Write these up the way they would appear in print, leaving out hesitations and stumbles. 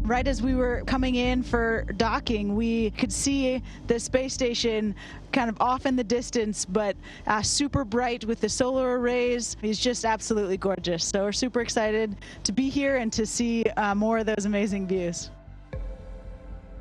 Right as we were coming in for docking, we could see the space station kind of off in the distance, but super bright with the solar arrays. It's just absolutely gorgeous. So we're super excited to be here and to see more of those amazing views.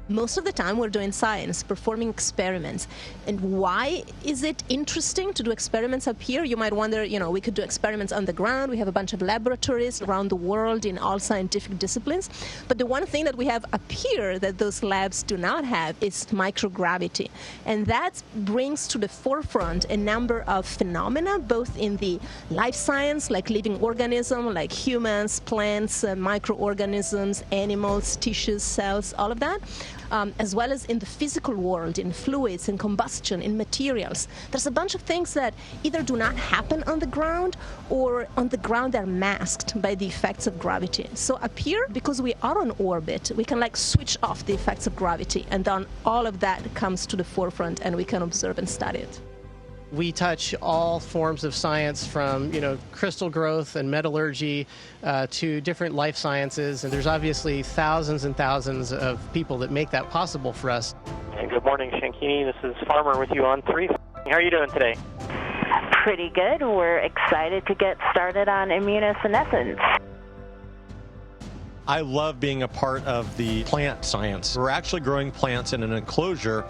Most of the time we're doing science, performing experiments. And why is it interesting to do experiments up here? You might wonder, we could do experiments on the ground. We have a bunch of laboratories around the world in all scientific disciplines. But the one thing that we have up here that those labs do not have is microgravity. And that brings to the forefront a number of phenomena, both in the life science, like living organisms, like humans, plants, microorganisms, animals, tissues, cells, all of that. As well as in the physical world, in fluids, in combustion, in materials. There's a bunch of things that either do not happen on the ground, or on the ground they're masked by the effects of gravity. So up here, because we are on orbit, we can switch off the effects of gravity, and then all of that comes to the forefront and we can observe and study it. We touch all forms of science from, crystal growth and metallurgy to different life sciences. And there's obviously thousands and thousands of people that make that possible for us. And good morning, Shankini. This is Farmer with you on 3. How are you doing today? Pretty good. We're excited to get started on immunosenescence. I love being a part of the plant science. We're actually growing plants in an enclosure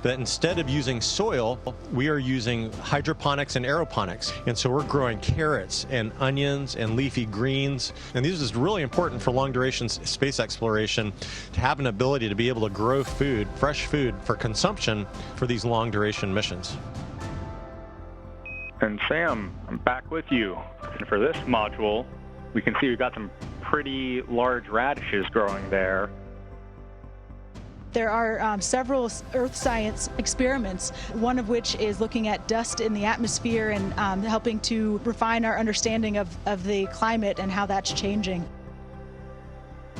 that instead of using soil, we are using hydroponics and aeroponics. And so we're growing carrots and onions and leafy greens. And these is really important for long duration space exploration, to have an ability to be able to grow food, fresh food for consumption for these long duration missions. And Sam, I'm back with you. And for this module, we can see we've got some pretty large radishes growing there. There are several Earth science experiments, one of which is looking at dust in the atmosphere and helping to refine our understanding of the climate and how that's changing.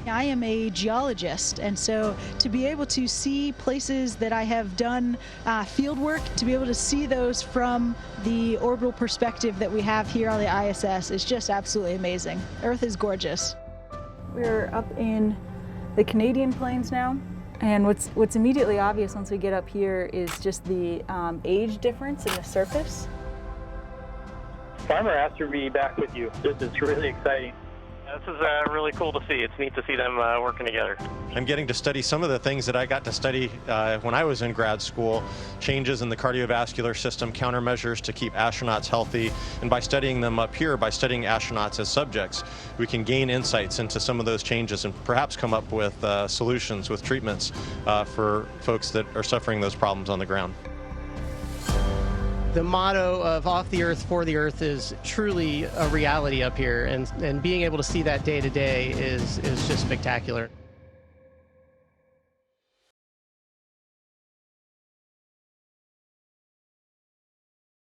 I am a geologist, and so to be able to see places that I have done field work, to be able to see those from the orbital perspective that we have here on the ISS is just absolutely amazing. Earth is gorgeous. We're up in the Canadian plains now. And what's immediately obvious once we get up here is just the age difference in the surface. Farmer asked to be back with you. This is really exciting. This is really cool to see. It's neat to see them working together. I'm getting to study some of the things that I got to study when I was in grad school, changes in the cardiovascular system, countermeasures to keep astronauts healthy. And by studying them up here, by studying astronauts as subjects, we can gain insights into some of those changes and perhaps come up with solutions, with treatments for folks that are suffering those problems on the ground. The motto of off the Earth, for the Earth is truly a reality up here, and being able to see that day to day is just spectacular.